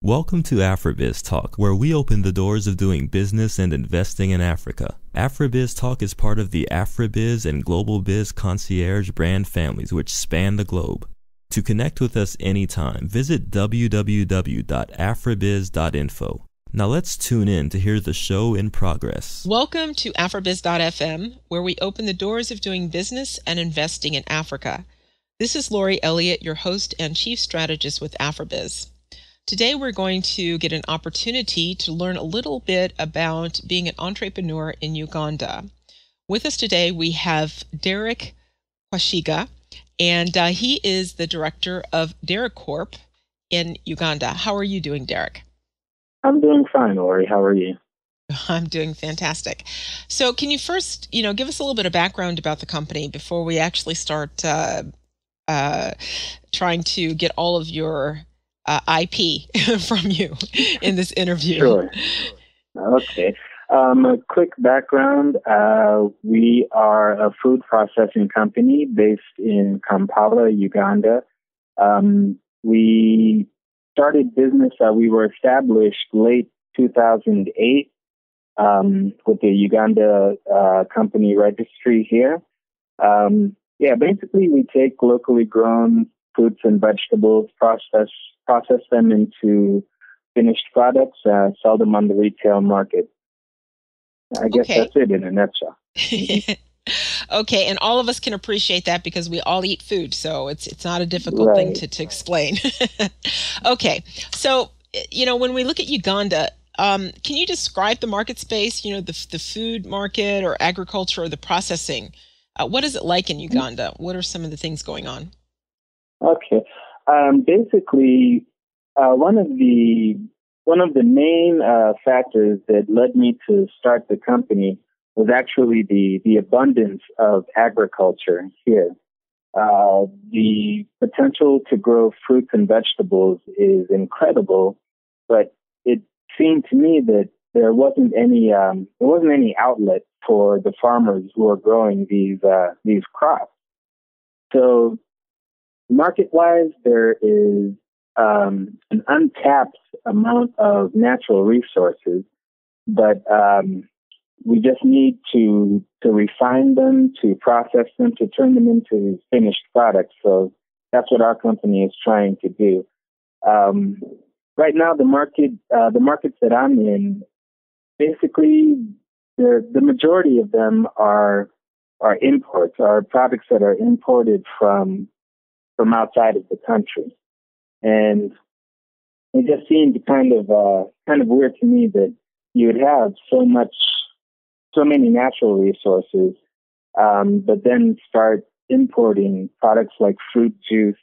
Welcome to Afribiz Talk, where we open the doors of doing business and investing in Africa. Afribiz Talk is part of the Afribiz and Global Biz Concierge brand families, which span the globe. To connect with us anytime, visit www.afribiz.info. Now let's tune in to hear the show in progress. Welcome to Afribiz.fm, where we open the doors of doing business and investing in Africa. This is Lori Elliott, your host and chief strategist with Afribiz. Today, we're going to get an opportunity to learn a little bit about being an entrepreneur in Uganda. With us today, we have Derek Kwesiga, and he is the director of Derek Corp in Uganda. How are you doing, Derek? I'm doing fine, Lori. How are you? I'm doing fantastic. So can you first, give us a little bit of background about the company before we actually start trying to get all of your IP from you in this interview? Sure. Okay. A quick background. We are a food processing company based in Kampala, Uganda. We started business, we were established late 2008 with the Uganda company registry here. Basically we take locally grown fruits and vegetables, process them into finished products, sell them on the retail market. I guess that's it in a nutshell. Okay, and all of us can appreciate that because we all eat food, so it's not a difficult thing to explain. Okay, so when we look at Uganda, can you describe the market space? The food market or agriculture or the processing. What is it like in Uganda? What are some of the things going on? Okay. Basically, one of the main factors that led me to start the company was actually the abundance of agriculture here. The potential to grow fruits and vegetables is incredible, but it seemed to me that there wasn't any outlet for the farmers who are growing these crops. So market-wise, there is an untapped amount of natural resources, but we just need to refine them, to process them, to turn them into finished products. So that's what our company is trying to do. Right now, the markets that I'm in, basically, the majority of them are imports, are products that are imported from outside of the country. And it just seemed kind of weird to me that you would have so many natural resources, but then start importing products like fruit juice,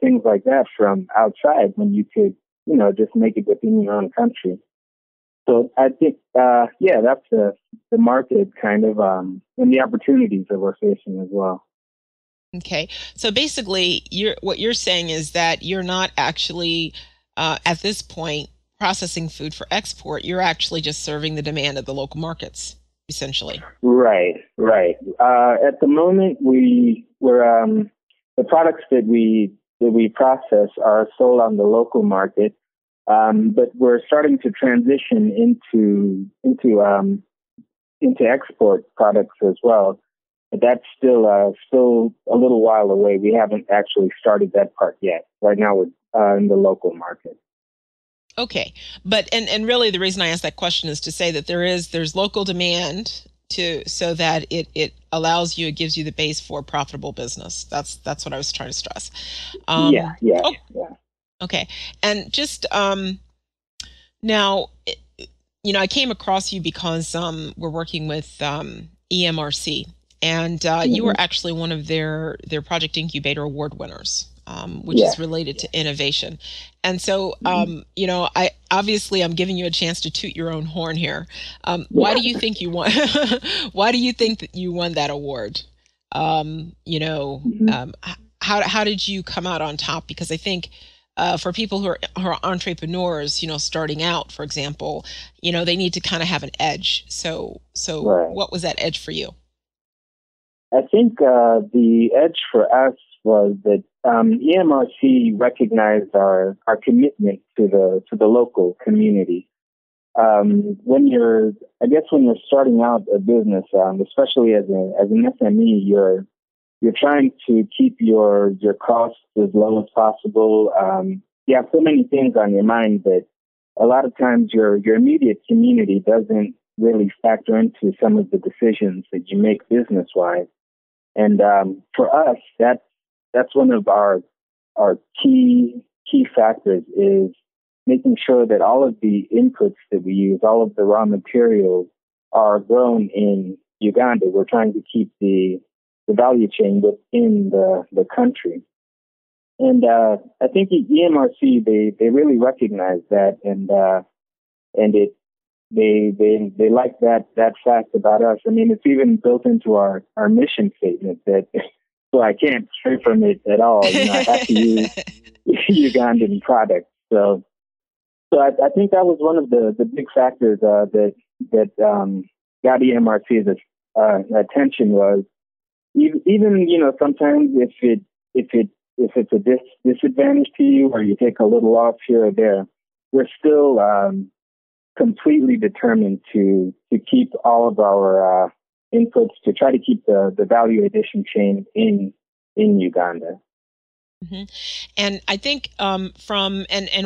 things like that from outside when you could, just make it within your own country. So I think, that's the market kind of, and the opportunities that we're facing as well. Okay. So basically, what you're saying is that you're not actually, at this point, processing food for export. You're actually just serving the demand of the local markets, essentially. Right. At the moment, we're the products that we process are sold on the local market, but we're starting to transition into export products as well. But that's still a little while away. We haven't actually started that part yet. Right now, we're in the local market. Okay, but and really the reason I asked that question is to say that there's local demand so that it allows you, it gives you the base for profitable business. That's what I was trying to stress. Yeah. Okay, and just now, I came across you because we're working with EMRC. And you were actually one of their Project Incubator Award winners, which is related to innovation. And so, I'm giving you a chance to toot your own horn here. Why do you think you won? Why do you think that you won that award? How did you come out on top? Because I think for people who are entrepreneurs, starting out, for example, they need to kind of have an edge. So what was that edge for you? I think the edge for us was that EMRC recognized our commitment to the local community. When you're starting out a business, especially as an SME, you're trying to keep your costs as low as possible. You have so many things on your mind that a lot of times your immediate community doesn't really factor into some of the decisions that you make business-wise. And for us, that's one of our key factors is making sure that all of the inputs that we use, all of the raw materials, are grown in Uganda. We're trying to keep the value chain within the country. And I think the EMRC, they really recognize that, and they like that fact about us. I mean, it's even built into our mission statement that, so I can't stray from it at all. You know, I have to use Ugandan products. So I think that was one of the big factors that got EMRC's attention was even sometimes if it's a disadvantage to you or you take a little off here or there, we're still completely determined to keep all of our inputs to try to keep the value addition chain in Uganda. Mm-hmm. And I think and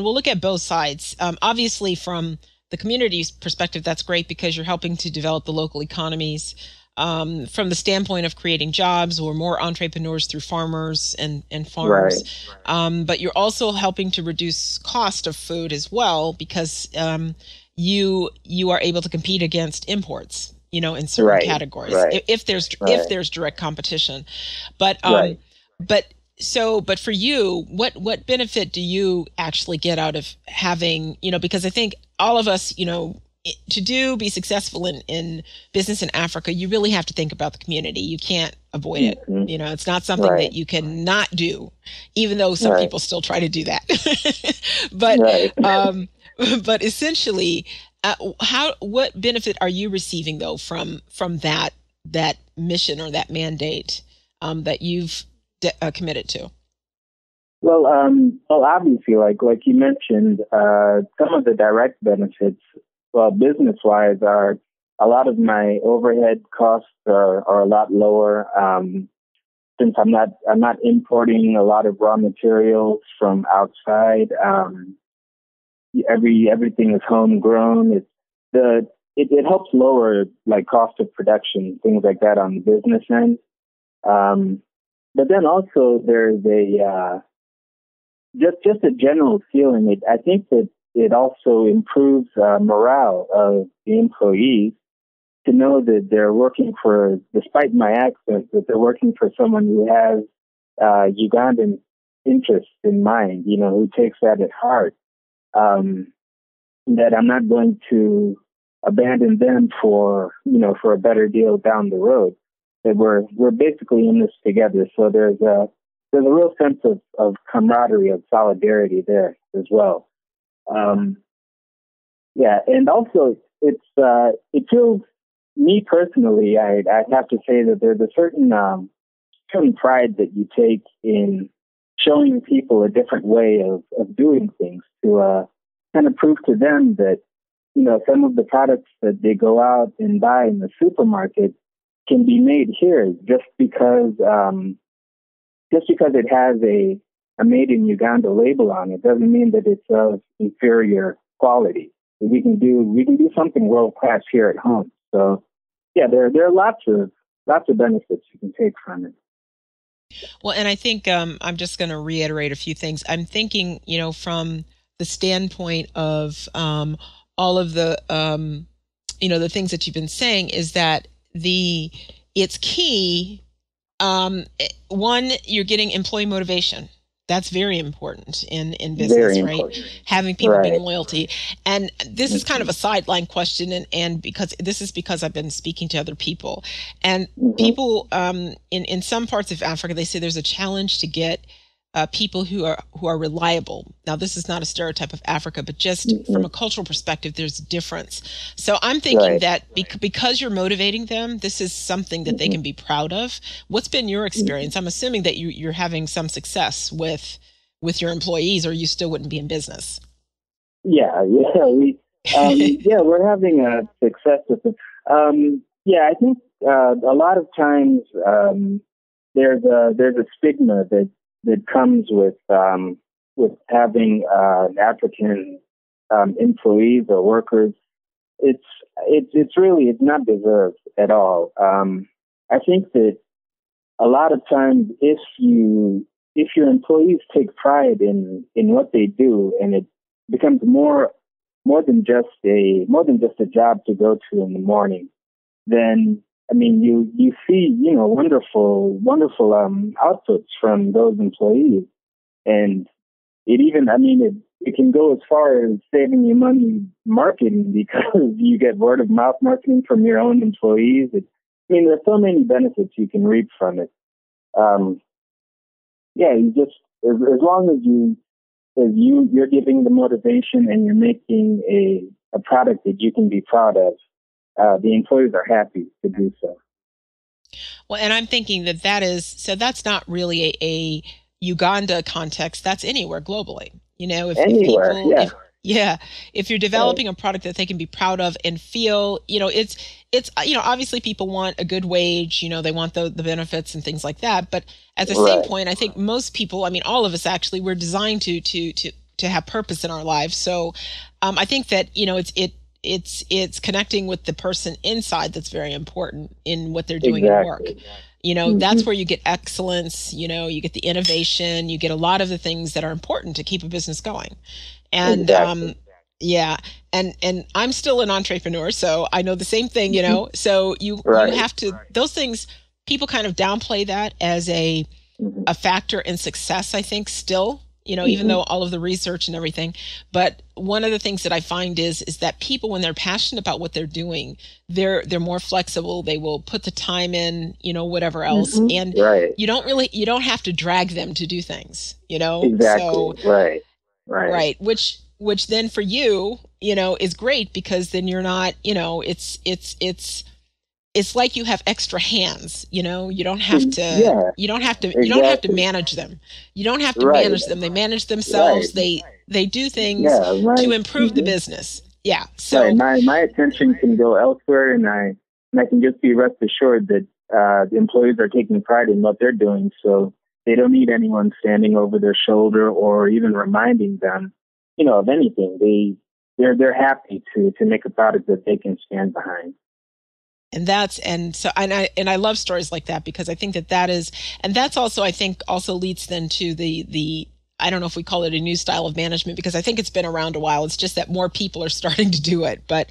we'll look at both sides. Obviously, from the community's perspective, that's great because you're helping to develop the local economies. From the standpoint of creating jobs or more entrepreneurs through farmers and farms. Right. But you're also helping to reduce cost of food as well because you are able to compete against imports, in certain categories if there's direct competition. But but for you, what benefit do you actually get out of having, because I think all of us, to be successful in business in Africa, you really have to think about the community. You can't avoid it. Mm-hmm. It's not something that you can not do, even though some people still try to do that. But essentially, what benefit are you receiving though from that mission or that mandate that you've committed to? Well, obviously, like you mentioned, some of the direct benefits. Well, business-wise, a lot of my overhead costs are a lot lower. Since I'm not importing a lot of raw materials from outside. Everything is homegrown. It helps lower like cost of production, things like that on the business end. But then also there's just a general feeling. I think that it also improves morale of the employees to know that they're working for, despite my accent, that they're working for someone who has Ugandan interests in mind, who takes that at heart. That I'm not going to abandon them for a better deal down the road. That we're basically in this together. So there's a real sense of camaraderie, of solidarity there as well. And also it feels, me personally, I have to say that there's a certain pride that you take in showing people a different way of doing things to kind of prove to them that some of the products that they go out and buy in the supermarket can be made here just because it has a made in Uganda label on it doesn't mean that it's of inferior quality. We can do something world class here at home. So yeah, there are lots of benefits you can take from it. Well, and I think I'm just going to reiterate a few things. I'm thinking, from the standpoint of all of the the things that you've been saying is that it's key. One, you're getting employee motivation. That's very important in business, right? Having people being loyalty. And this is kind of a sideline question, and because I've been speaking to other people, and people in some parts of Africa, they say there's a challenge to get people who are reliable. Now, this is not a stereotype of Africa, but just from a cultural perspective, there's a difference. So I'm thinking that because you're motivating them, this is something that they can be proud of. What's been your experience? I'm assuming that you're having some success with your employees, or you still wouldn't be in business. Yeah, we're having a success with it. I think a lot of times there's a stigma that comes with having African employees or workers. It's not deserved at all. I think that a lot of times if your employees take pride in what they do, and it becomes more than just a job to go to in the morning, then you see wonderful outputs from those employees, and it can go as far as saving you money marketing, because you get word of mouth marketing from your own employees. There's so many benefits you can reap from it. You just as long as you're giving the motivation and you're making a product that you can be proud of, the employees are happy to do so. Well, and I'm thinking that's not really a Uganda context. That's anywhere globally. If you're developing a product that they can be proud of and feel, it's obviously people want a good wage, they want the benefits and things like that. But at the same point, I think most people, all of us actually, we're designed to have purpose in our lives. So I think that, it's connecting with the person inside that's very important in what they're doing at work. That's where you get excellence, you get the innovation, you get a lot of the things that are important to keep a business going. And and I'm still an entrepreneur, so I know the same thing, so you have to, those things, people kind of downplay that as a factor in success, I think, still. Even though all of the research and everything. But one of the things that I find is that people, when they're passionate about what they're doing, they're more flexible. They will put the time in, whatever else. And you don't have to drag them to do things, Exactly. So, right. Which then for you, is great, because then you're not, it's like you have extra hands, you don't have to, you don't have to manage them. You don't have to manage them. They manage themselves. They do things to improve the business. Yeah. So my attention can go elsewhere, and I can just be rest assured that the employees are taking pride in what they're doing. So they don't need anyone standing over their shoulder or even reminding them, of anything. They're happy to make a product that they can stand behind. And I love stories like that, because I think that is, and that's also, I think, also leads then to the I don't know if we call it a new style of management, because I think it's been around a while. It's just that more people are starting to do it, but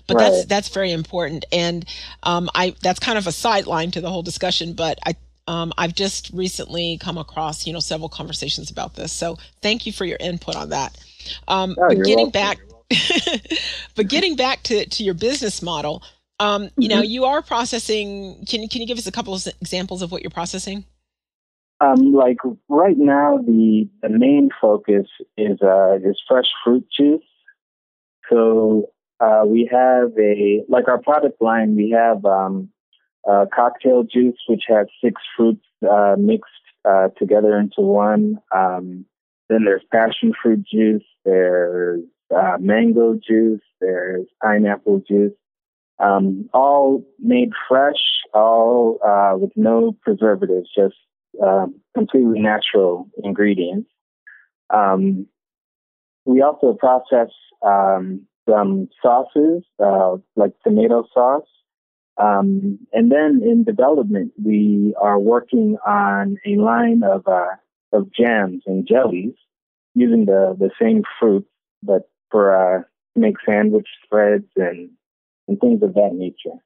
that's very important. And that's kind of a sideline to the whole discussion, but I've just recently come across, several conversations about this. So thank you for your input on that. But getting back to your business model, you are processing. Can you give us a couple of examples of what you're processing? Like right now, the main focus is fresh fruit juice. So we have our product line. We have cocktail juice, which has 6 fruits mixed together into one. Then there's passion fruit juice. There's mango juice. There's pineapple juice. All made fresh, all with no preservatives, just completely natural ingredients. We also process some sauces, like tomato sauce. And then in development, we are working on a line of jams and jellies using the same fruits, but to make sandwich spreads and things of that nature.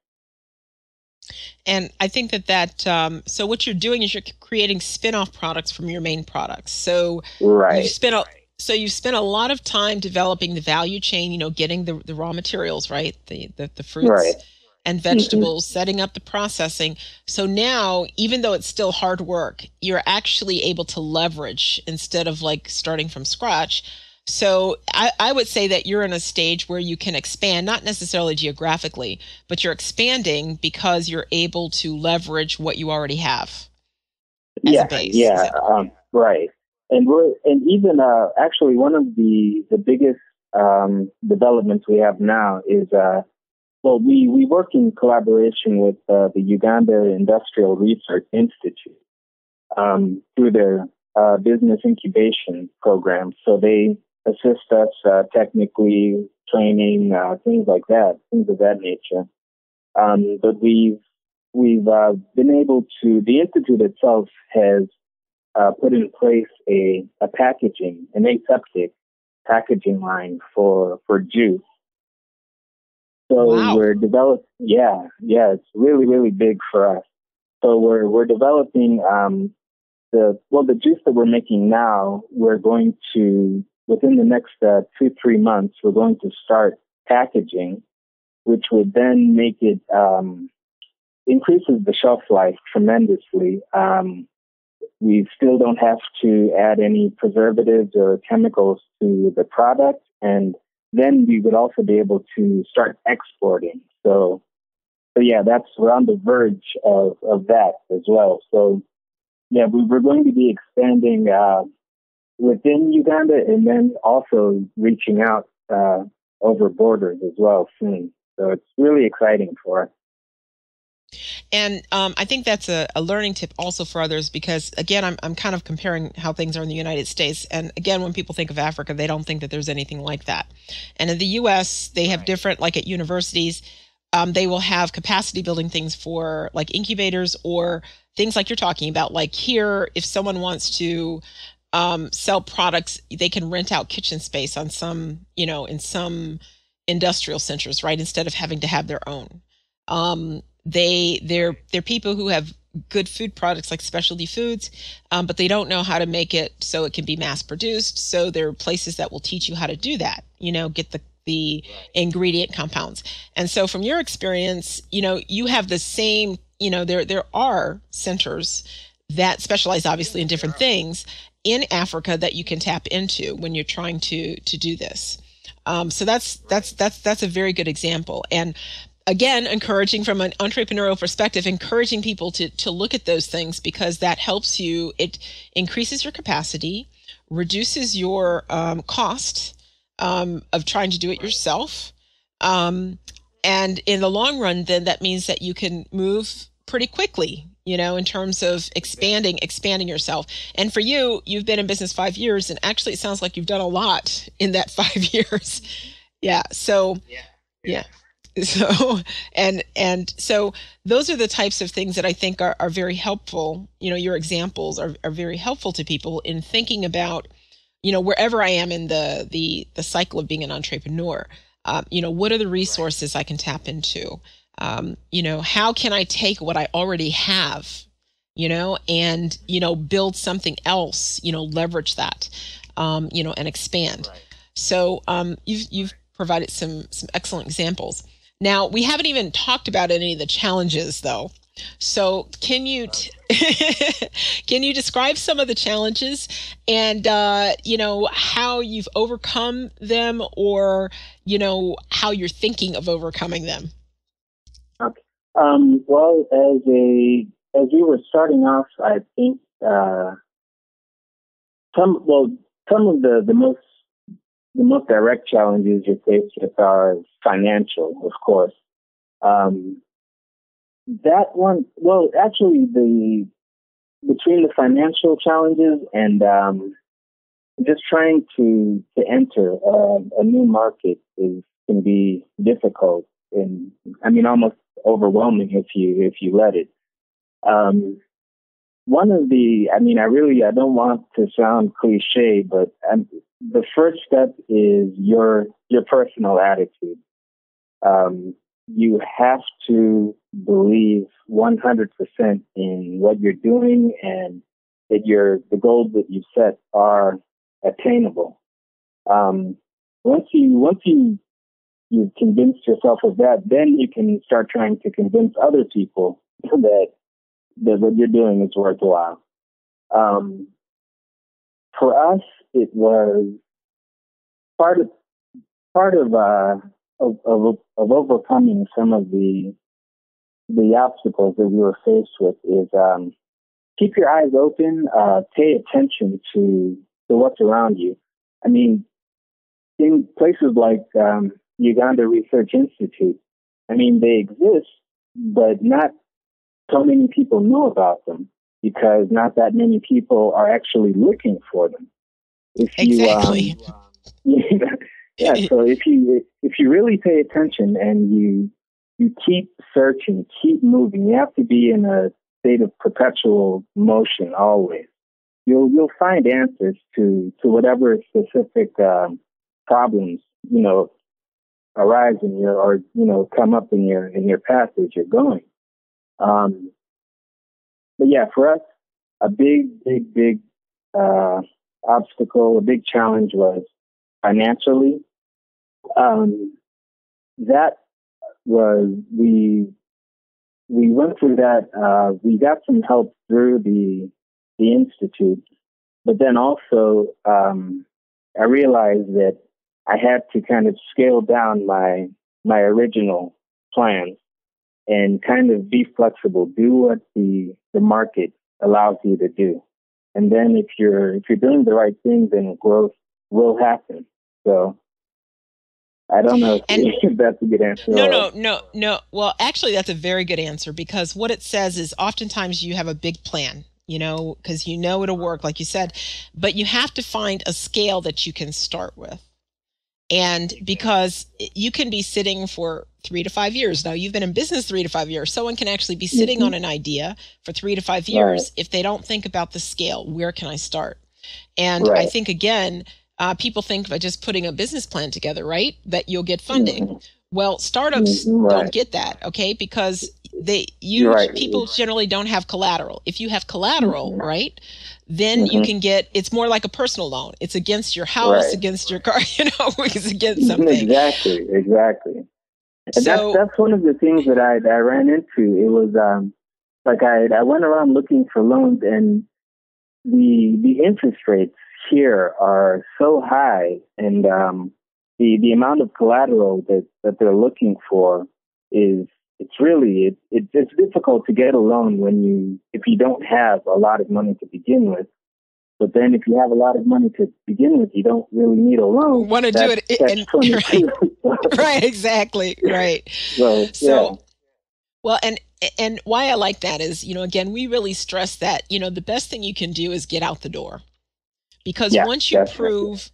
And I think that so what you're doing is you're creating spin-off products from your main products. So you've spent a lot of time developing the value chain, getting the raw materials, right? The fruits. Right. and vegetables, setting up the processing. So now, even though it's still hard work, you're actually able to leverage instead of like starting from scratch. So I would say that you're in a stage where you can expand, not necessarily geographically, but you're expanding because you're able to leverage what you already have as a base. Right. And even actually one of the biggest developments we have now is we work in collaboration with the Uganda Industrial Research Institute through their business incubation program. So they assist us technically, training, things like that, things of that nature. But we've been able to. The institute itself has put in place an aseptic packaging line for juice. So wow. we're developing. Yeah, it's really, really big for us. So we're developing the juice that we're making now. We're going to, within the next 2-3 months, we're going to start packaging, which would then make it increases the shelf life tremendously. We still don't have to add any preservatives or chemicals to the product, and then we would also be able to start exporting. So yeah, we're on the verge of that as well. So yeah, we're going to be expanding within Uganda and then also reaching out over borders as well soon. So it's really exciting for us. And I think that's a learning tip also for others, because again, I'm kind of comparing how things are in the United States. And again, when people think of Africa, they don't think that there's anything like that. And in the US, they have different, like at universities, they will have capacity building things for like incubators or things like you're talking about. Like here, if someone wants to sell products, they can rent out kitchen space on some, in some industrial centers, right? Instead of having to have their own. They're people who have good food products like specialty foods, but they don't know how to make it so it can be mass produced. So there are places that will teach you how to do that, get the ingredient compounds. And so from your experience, you have the same, there are centers that specialize obviously in different things in Africa that you can tap into when you're trying to do this. So that's a very good example. And again, encouraging from an entrepreneurial perspective, encouraging people to look at those things, because that helps you. It increases your capacity, reduces your cost of trying to do it yourself. And in the long run, then that means that you can move pretty quickly, in terms of expanding yourself. And for you, you've been in business 5 years, and actually it sounds like you've done a lot in that 5 years. Yeah. So, yeah. So, and so those are the types of things that I think are very helpful. Your examples are very helpful to people in thinking about, wherever I am in the cycle of being an entrepreneur, what are the resources I can tap into? How can I take what I already have, and, build something else, leverage that, and expand. Right. So, you've provided some excellent examples. Now, we haven't even talked about any of the challenges, though. So can you can you describe some of the challenges and, how you've overcome them, or, how you're thinking of overcoming them? Okay. Well, as we were starting off, I think some of the most direct challenges you're faced with are financial, of course. That one, well, actually, between the financial challenges and just trying to enter a new market can be difficult, and almost overwhelming if you let it. One of I don't want to sound cliche, but the first step is your personal attitude. You have to believe 100% in what you're doing, and that the goals that you set are attainable. Once you you've convinced yourself of that, then you can start trying to convince other people that what you're doing is worthwhile. For us, it was part of overcoming some of the obstacles that we were faced with is keep your eyes open, pay attention to what's around you. I mean, in places like Uganda Research Institute, I mean, they exist, but not so many people know about them because not that many people are actually looking for them. Exactly. Yeah. So if you really pay attention and you keep searching, keep moving, you have to be in a state of perpetual motion always. You'll find answers to whatever specific problems arise in your or come up in your path as you're going. But yeah, for us, a big obstacle, a big challenge was financially. That was we went through that. We got some help through the institute, but then also I realized that I had to kind of scale down my original plans and kind of be flexible, do what the market allows you to do. And then if you're doing the right thing, then growth will happen. So I don't know if that's a good answer. No. Well, actually, that's a very good answer because what it says is oftentimes you have a big plan, because it'll work, like you said, but you have to find a scale that you can start with. And because you can be sitting for 3 to 5 years. Now, you've been in business 3 to 5 years. Someone can actually be sitting on an idea for 3 to 5 years if they don't think about the scale. Where can I start? And I think, again, people think by just putting a business plan together, that you'll get funding. Well, startups don't get that, okay? Because people generally don't have collateral. If you have collateral, then you can get, it's more like a personal loan. It's against your house, against your car, it's against something. Exactly. And that's one of the things that I ran into. It was I went around looking for loans, and the interest rates here are so high, and the amount of collateral that they're looking for it's difficult to get a loan if you don't have a lot of money to begin with. But then if you have a lot of money to begin with, you don't really need a loan. Want to do it. Right, exactly. Right. Well, and why I like that is, again, we really stress that, the best thing you can do is get out the door. Because once you prove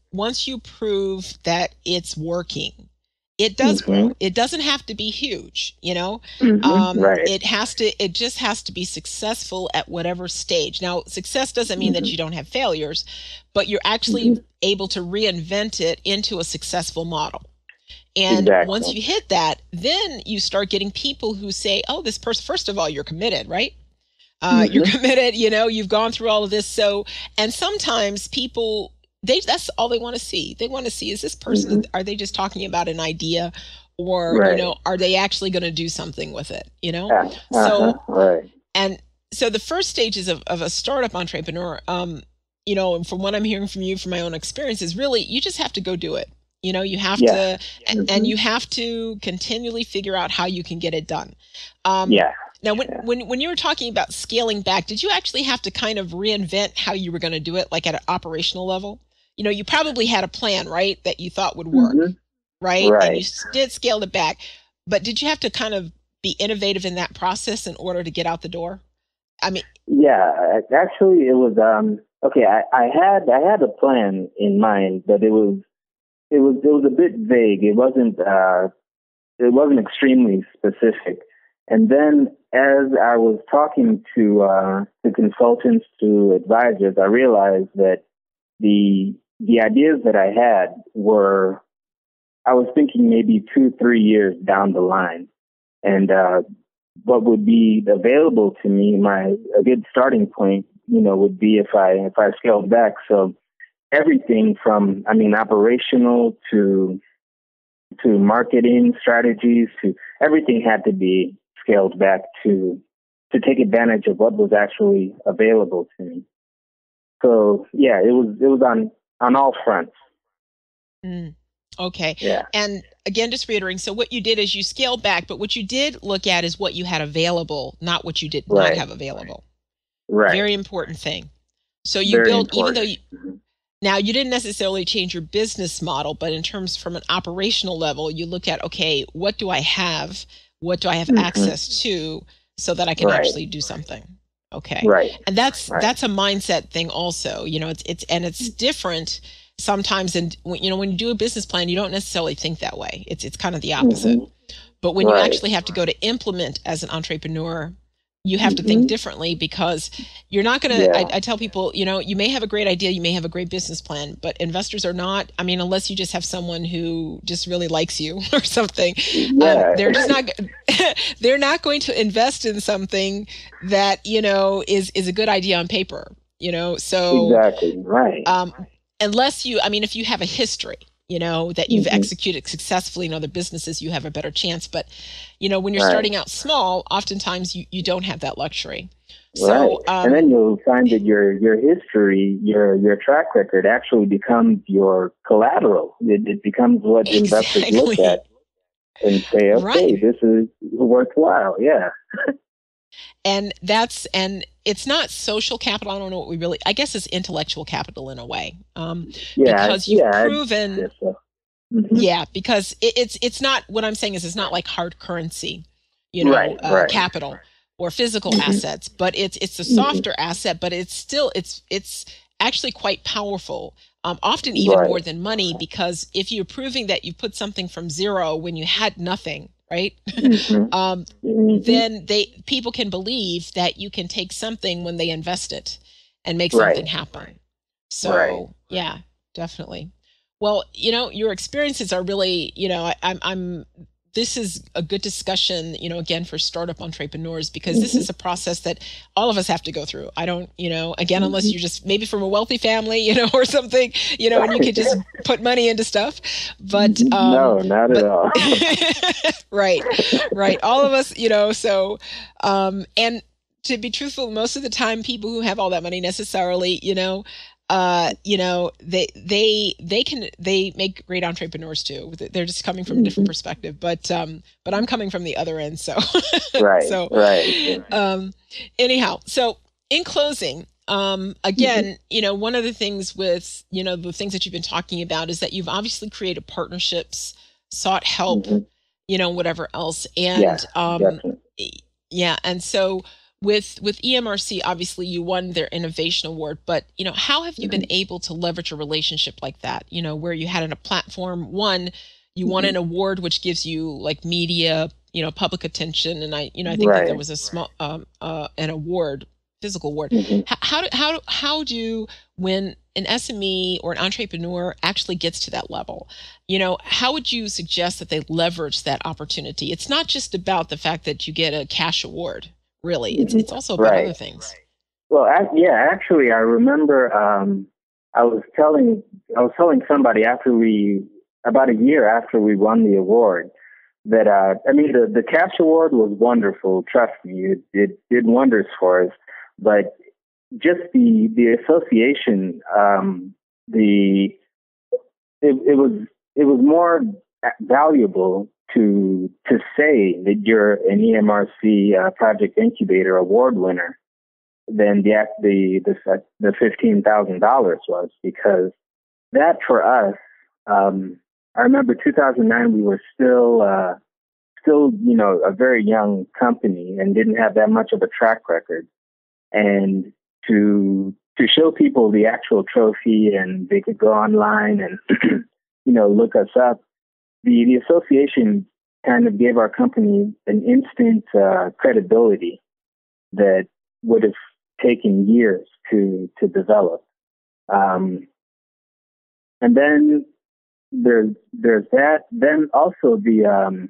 that it's working, it does grow. It doesn't have to be huge, It just has to be successful at whatever stage. Now, success doesn't mean that you don't have failures, but you're actually able to reinvent it into a successful model. And once you hit that, then you start getting people who say, oh, this person, first of all, you're committed, right? You're committed, you've gone through all of this. So, and sometimes people, that's all they want to see. They want to see, is this person, are they just talking about an idea, or, are they actually going to do something with it, And so the first stages of a startup entrepreneur, and from what I'm hearing from you, from my own experience, is really, you just have to go do it. You have to, and you have to continually figure out how you can get it done. Now, when you were talking about scaling back, did you actually have to kind of reinvent how you were going to do it, like at an operational level? You probably had a plan, right, that you thought would work, right? And you did scale it back. But did you have to kind of be innovative in that process in order to get out the door? I mean, actually, it was okay. I had a plan in mind, but it was a bit vague. It wasn't extremely specific. And then as I was talking to consultants, to advisors, I realized that the ideas that I had I was thinking maybe 2-3 years down the line. And what would be available to me, a good starting point, would be if I scaled back. So everything from, operational to to marketing strategies, to everything had to be scaled back to take advantage of what was actually available to me. So yeah, it was on all fronts. Okay. Yeah. And again, just reiterating, so what you did is you scaled back, but what you did look at is what you had available, not what you did not have available. Right. Very important thing. So you Very built, important. even though now you didn't necessarily change your business model, but in terms from an operational level, you look at, okay, what do I have? What do I have access to so that I can actually do something? Okay. Right. And that's a mindset thing also, it's different sometimes. And when you do a business plan, you don't necessarily think that way. It's kind of the opposite. But when you actually have to go to implement as an entrepreneur, you have to think differently, because you're not going to, I tell people, you may have a great idea, you may have a great business plan, but investors are not, unless you just have someone who just really likes you or something, they're just not, they're not going to invest in something that, is a good idea on paper, so. Exactly, right. Unless you, if you have a history, that you've executed successfully in other businesses, you have a better chance. But, when you're starting out small, oftentimes you don't have that luxury. So, and then you'll find that your history, your track record actually becomes your collateral. It becomes what investors look at and say, okay, this is worthwhile. Yeah. And it's not social capital. I don't know what I guess it's intellectual capital in a way. Because you've proven, because it's not, what I'm saying is it's not like hard currency, capital or physical assets, but it's a softer asset, but it's still, it's actually quite powerful. Often even more than money, because if you're proving that you put something from zero when you had nothing, right? Then people can believe that you can take something when they invest it and make something happen. So yeah, definitely. Well, your experiences are really, this is a good discussion, again, for startup entrepreneurs, because this is a process that all of us have to go through. I don't, again, unless you're just maybe from a wealthy family, or something, and you could just put money into stuff. But no, not at all. Right. All of us, so, and to be truthful, most of the time, people who have all that money necessarily, they make great entrepreneurs too. They're just coming from a different perspective, but I'm coming from the other end. So, anyhow, so in closing, again, one of the things with, the things that you've been talking about is that you've obviously created partnerships, sought help, whatever else. And, and so, with EMRC, obviously you won their innovation award, but how have you been able to leverage a relationship like that? Where you had a platform, you won an award which gives you like media, public attention, and I think that there was a small an award, physical award. How do when an SME or an entrepreneur actually gets to that level, how would you suggest that they leverage that opportunity? It's not just about the fact that you get a cash award. Really, it's also about other things. Well, actually, I remember I was telling somebody about a year after we won the award, that the cash award was wonderful. Trust me, it did wonders for us. But just the association, it was more valuable to say that you're an EMRC Project Incubator Award winner than the $15,000 was, because that for us, I remember 2009, we were still a very young company and didn't have that much of a track record, and to show people the actual trophy, and they could go online and look us up. The association kind of gave our company an instant credibility that would have taken years to develop. And then there's that. Then also the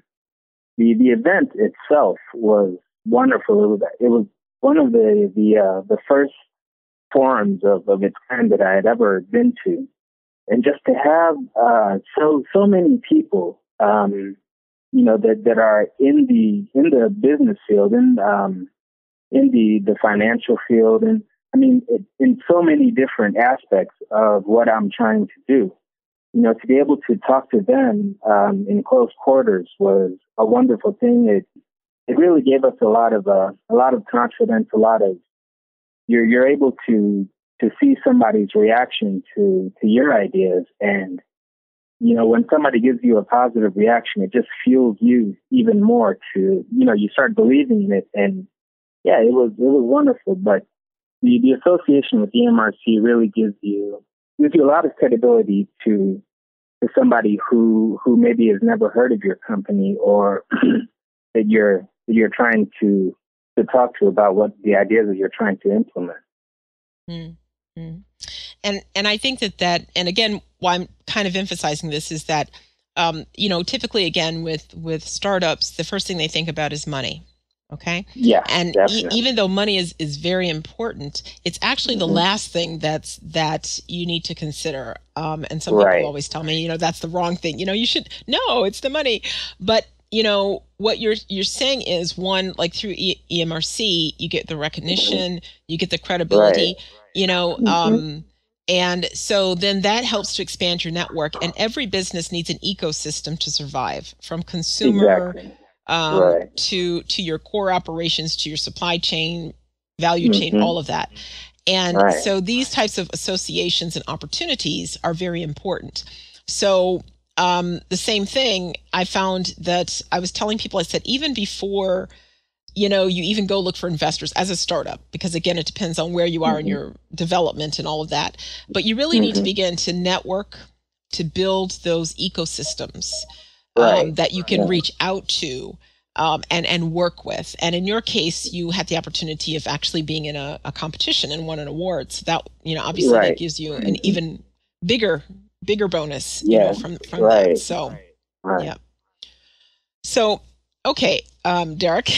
event itself was wonderful. It was one of the first forums of its kind that I had ever been to. And just to have so many people that are in the business field, in the financial field, and I mean, in so many different aspects of what I'm trying to do. To be able to talk to them in close quarters was a wonderful thing. It really gave us a lot of confidence. You're able to see somebody's reaction to your ideas, and when somebody gives you a positive reaction, it just fuels you even more to you start believing in it. And yeah, it was wonderful. But the association with EMRC really gives you a lot of credibility to somebody who maybe has never heard of your company, or that you're trying to talk to about what the ideas that you're trying to implement. Mm-hmm. And I think that and again, why I'm kind of emphasizing this is that typically again with startups, the first thing they think about is money. Okay. Yeah. And even though money is very important, it's actually the last thing that you need to consider. And some people always tell me, that's the wrong thing. You should it's the money. But what you're saying is, one, like through EMRC, you get the recognition, you get the credibility, and so then that helps to expand your network. And every business needs an ecosystem to survive, from consumer. To your core operations, to your supply chain, value chain, all of that. And so these types of associations and opportunities are very important. So the same thing, I found that I was telling people, I said, even before, you even go look for investors as a startup, because again, it depends on where you are in your development and all of that. But you really need to begin to network, to build those ecosystems. That you can reach out to and work with. And in your case, you had the opportunity of actually being in a competition and won an award. So that, obviously that gives you an even bigger bonus from that. So, yeah. So, okay, Derek,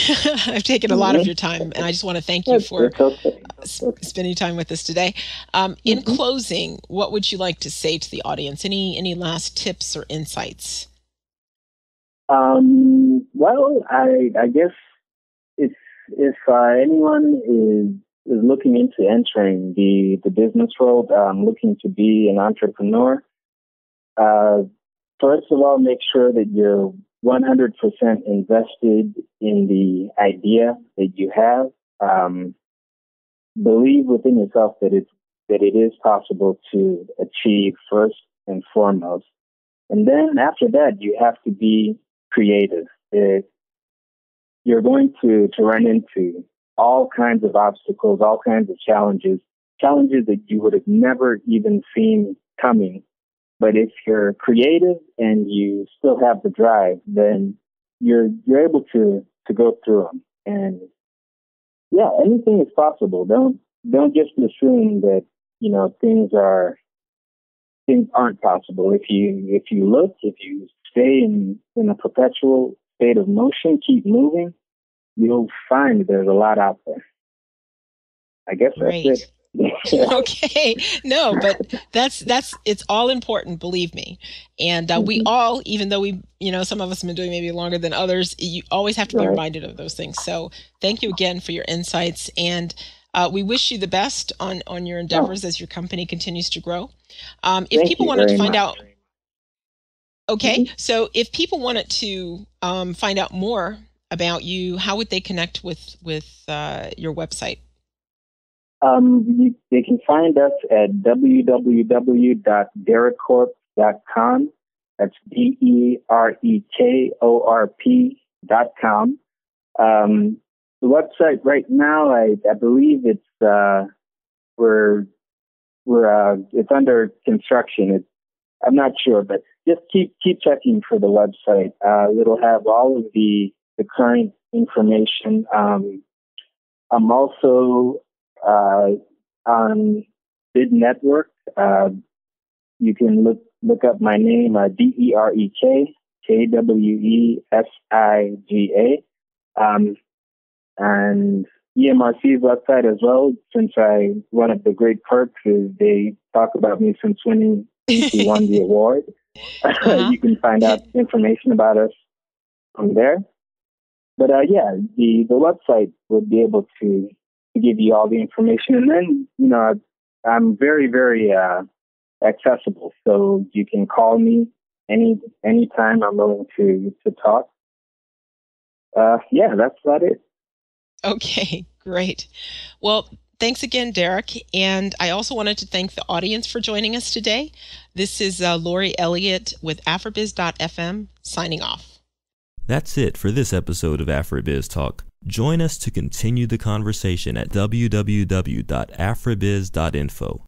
I've taken a lot of your time, and I just want to thank you for spending time with us today. In closing, what would you like to say to the audience? Any last tips or insights? Well, I guess if anyone is looking into entering the business world, looking to be an entrepreneur, first of all, make sure that you're 100% invested in the idea that you have. Believe within yourself that it is possible to achieve first and foremost. And then after that, you have to be creative. You're going to run into all kinds of obstacles, all kinds of challenges that you would have never even seen coming. But if you're creative and you still have the drive, then you're able to go through them. And yeah, anything is possible. Don't just assume that things aren't possible. If you look, if you stay in a perpetual state of motion, keep moving, you'll find there's a lot out there. I guess that's it. Okay. No, but that's it's all important, believe me. And we all, even though we, some of us have been doing maybe longer than others, you always have to be reminded of those things. So thank you again for your insights, and we wish you the best on your endeavors as your company continues to grow. If people wanted to find out, so if people wanted to find out more about you, how would they connect with your website? They can find us at www.derekcorp.com. That's DEREKORP.com. The website right now, I believe it's it's under construction. I'm not sure, but just keep checking for the website. It'll have all of the current information. I'm also on Bid Network. You can look up my name, DEREKKWESIGA, and EMRC's website as well. Since one of the great perks is they talk about me since winning. He won the award. You can find out information about us from there. But the website would be able to give you all the information. And then, I'm very, very accessible. So you can call me anytime. I'm willing to talk. That's about it. Okay, great. Well, thanks again, Derek. And I also wanted to thank the audience for joining us today. This is Lori Elliott with Afribiz.fm signing off. That's it for this episode of Afribiz Talk. Join us to continue the conversation at www.afribiz.info.